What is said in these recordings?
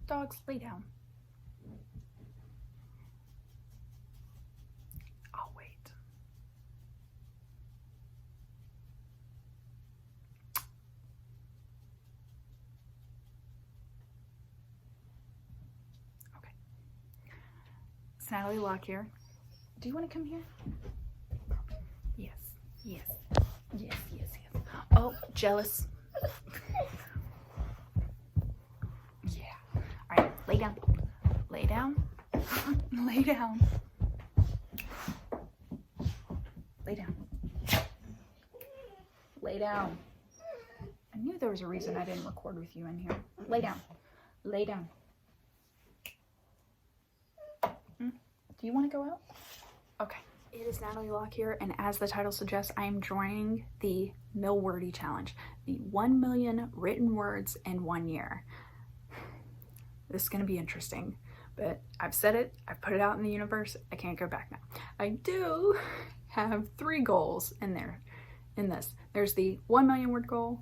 Dogs, lay down. I'll wait. Okay. It's Natalie Locke here. Do you want to come here? Yes, yes, yes, yes, yes. Oh, jealous. Yeah. All right, lay down. Lay down. Lay down. Lay down. Lay down. I knew there was a reason I didn't record with you in here. Lay down. Lay down. Do you want to go out? Okay. It is Natalie Locke here, and as the title suggests, I am joining the Milwordy Challenge, the 1 million written words in 1 year. This is going to be interesting, but I've said it, I've put it out in the universe, I can't go back now. I do have 3 goals in this. There's the 1 million word goal,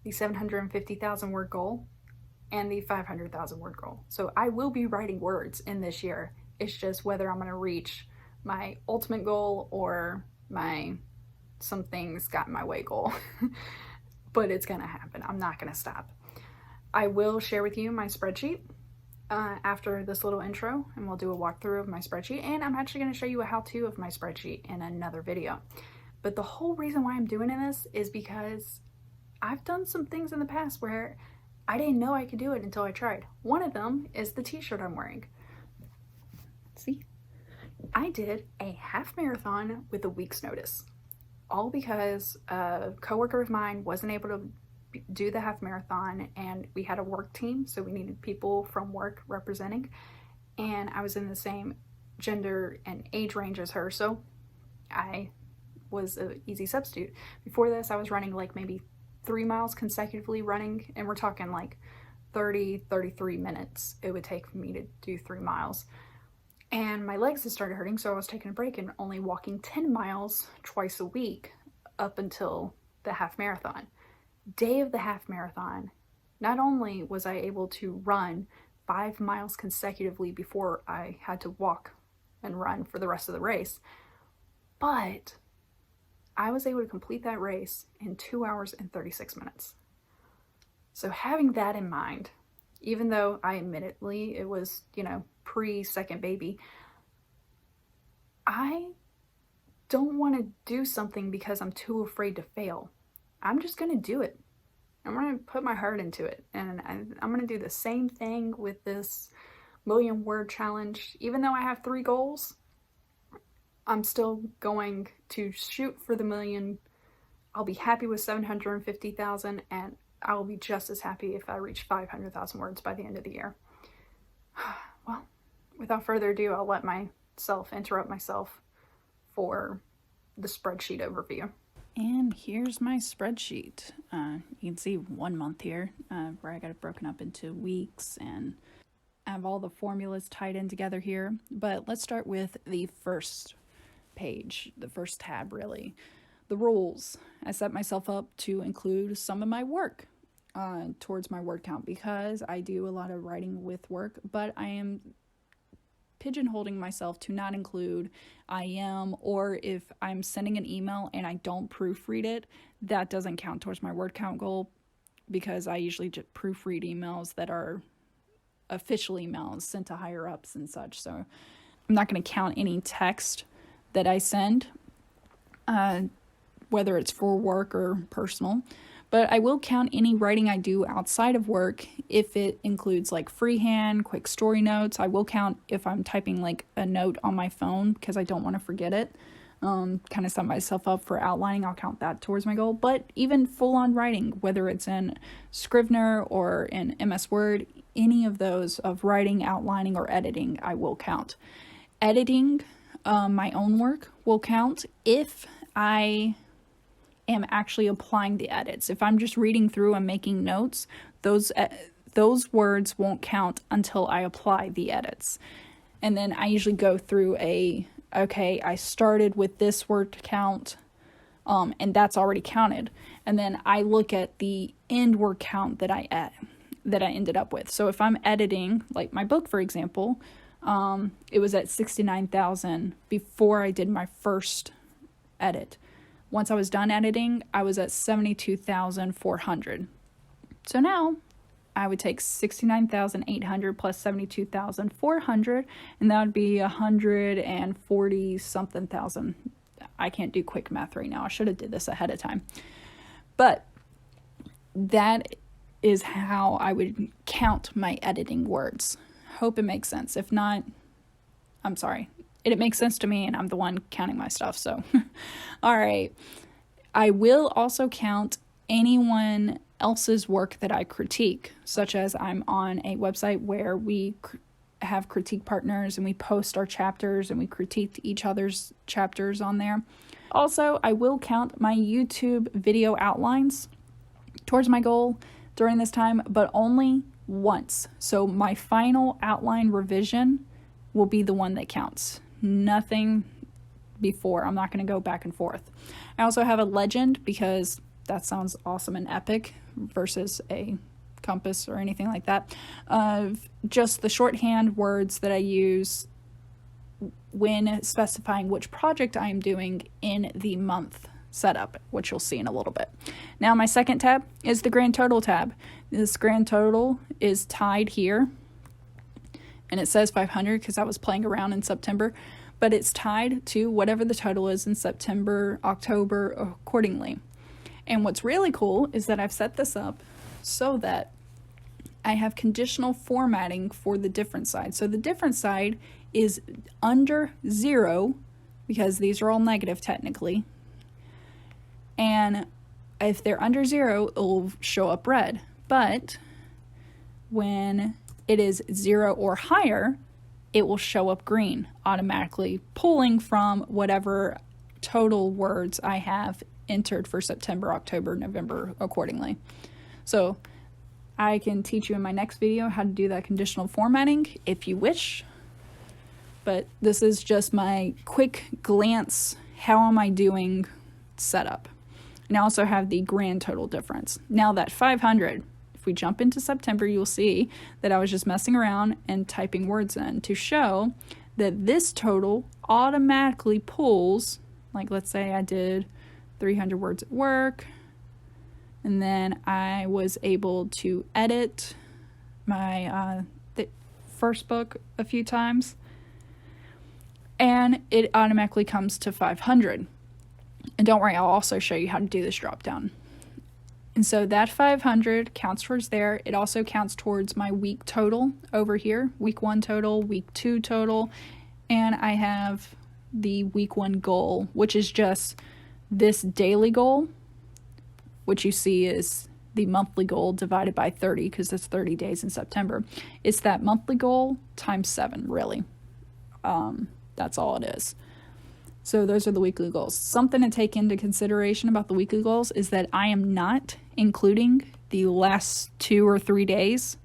the 750,000 word goal, and the 500,000 word goal. So I will be writing words in this year. It's just whether I'm going to reach my ultimate goal or my some things got in my way goal. But it's going to happen. I'm not going to stop. I will share with you my spreadsheet after this little intro, and we'll do a walkthrough of my spreadsheet, and I'm actually going to show you a how-to of my spreadsheet in another video. But the whole reason why I'm doing this is because I've done some things in the past where I didn't know I could do it until I tried. One of them is the t-shirt I'm wearing. See? I did a half marathon with a week's notice, all because a coworker of mine wasn't able to do the half marathon, and we had a work team, so we needed people from work representing, and I was in the same gender and age range as her, so I was an easy substitute. Before this, I was running like maybe 3 miles consecutively running, and we're talking like 33 minutes it would take for me to do 3 miles. And my legs had started hurting, so I was taking a break and only walking 10 miles twice a week up until the half marathon. Day of the half marathon, not only was I able to run 5 miles consecutively before I had to walk and run for the rest of the race, but I was able to complete that race in 2 hours and 36 minutes. So having that in mind, even though I admittedly it was, pre-second baby, I don't want to do something because I'm too afraid to fail. I'm just going to do it. I'm going to put my heart into it, and I'm going to do the same thing with this million word challenge. Even though I have 3 goals, I'm still going to shoot for the million. I'll be happy with 750,000, and I will be just as happy if I reach 500,000 words by the end of the year. Well, without further ado, I'll let myself interrupt myself for the spreadsheet overview. And here's my spreadsheet. You can see 1 month here, where I got it broken up into weeks, and I have all the formulas tied in together here. But let's start with the first page, the first tab really. The rules. I set myself up to include some of my work towards my word count because I do a lot of writing with work, but I am pigeonholing myself to not include I am, or if I'm sending an email and I don't proofread it, that doesn't count towards my word count goal, because I usually just proofread emails that are official emails sent to higher ups and such. So I'm not going to count any text that I send, whether it's for work or personal. But I will count any writing I do outside of work if it includes like freehand, quick story notes. I will count if I'm typing like a note on my phone because I don't want to forget it. Kind of set myself up for outlining. I'll count that towards my goal. But even full-on writing, whether it's in Scrivener or in MS Word, any of those of writing, outlining, or editing, I will count. Editing my own work will count if I am actually applying the edits. If I'm just reading through and making notes, those words won't count until I apply the edits. And then I usually go through I started with this word count, and that's already counted. And then I look at the end word count that that I ended up with. So if I'm editing, like my book, for example, it was at 69,000 before I did my first edit. Once I was done editing, I was at 72,400. So now I would take 69,800 plus 72,400, and that would be 140 something thousand. I can't do quick math right now. I should have did this ahead of time. But that is how I would count my editing words. Hope it makes sense. If not, I'm sorry. It makes sense to me, and I'm the one counting my stuff, so. All right. I will also count anyone else's work that I critique, such as I'm on a website where we have critique partners and we post our chapters and we critique each other's chapters on there. Also, I will count my YouTube video outlines towards my goal during this time, but only once. So my final outline revision will be the one that counts. Nothing before. I'm not going to go back and forth. I also have a legend because that sounds awesome and epic versus a compass or anything like that, of just the shorthand words that I use when specifying which project I am doing in the month setup, which you'll see in a little bit. Now my second tab is the grand total tab. This grand total is tied here, and it says 500 because I was playing around in September, but it's tied to whatever the total is in September, October, accordingly. And what's really cool is that I've set this up so that I have conditional formatting for the different side. So the different side is under 0 because these are all negative technically. And if they're under 0, it'll show up red. But when it is 0 or higher, it will show up green, automatically pulling from whatever total words I have entered for September, October, November accordingly. So I can teach you in my next video how to do that conditional formatting if you wish. But this is just my quick glance, how am I doing setup. And I also have the grand total difference. Now that 500, if we jump into September, you'll see that I was just messing around and typing words in to show that this total automatically pulls, like let's say I did 300 words at work, and then I was able to edit my first book a few times, and it automatically comes to 500. And don't worry, I'll also show you how to do this drop down. And so that 500 counts towards there. It also counts towards my week total over here, week 1 total, week 2 total, and I have the week 1 goal, which is just this daily goal, which you see is the monthly goal divided by 30 because it's 30 days in September. It's that monthly goal times 7, really. That's all it is. So those are the weekly goals. Something to take into consideration about the weekly goals is that I am not including the last 2 or 3 days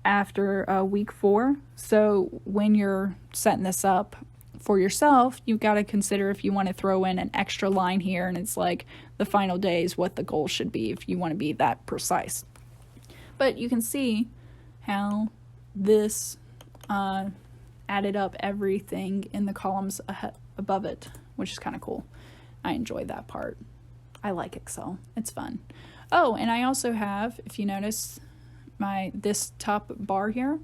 after week 4. So when you're setting this up for yourself, you've got to consider if you want to throw in an extra line here and it's like the final days, what the goal should be if you want to be that precise. But you can see how this added up everything in the columns above it, which is kind of cool. I enjoy that part. I like Excel. It's fun. Oh, and I also have, if you notice, this top bar here,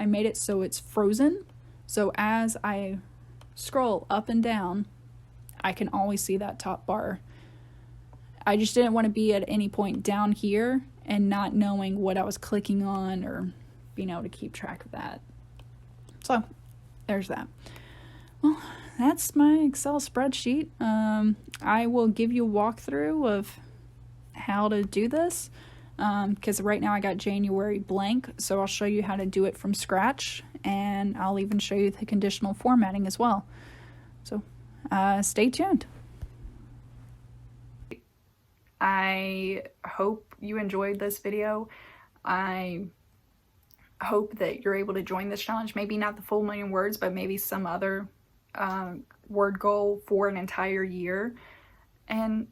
I made it so it's frozen. So as I scroll up and down, I can always see that top bar. I just didn't want to be at any point down here and not knowing what I was clicking on or being able to keep track of that. So there's that. Well, that's my Excel spreadsheet. I will give you a walkthrough of how to do this because right now I got January blank, so I'll show you how to do it from scratch, and I'll even show you the conditional formatting as well. So stay tuned. I hope you enjoyed this video. I hope that you're able to join this challenge. Maybe not the full 1,000,000 words, but maybe some other word goal for an entire year. And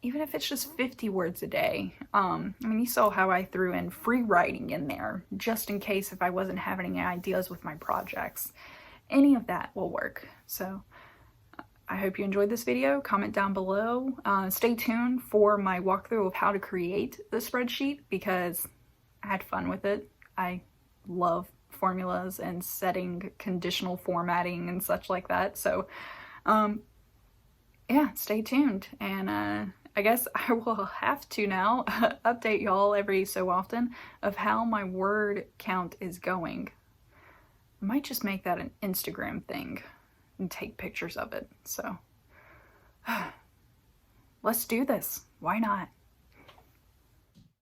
even if it's just 50 words a day. I mean, you saw how I threw in free writing in there, just in case if I wasn't having any ideas with my projects. Any of that will work. So I hope you enjoyed this video. Comment down below. Stay tuned for my walkthrough of how to create the spreadsheet, because I had fun with it. I love formulas and setting conditional formatting and such like that. So yeah, stay tuned. And I guess I will have to now update y'all every so often of how my word count is going. I might just make that an Instagram thing and take pictures of it. So let's do this. Why not?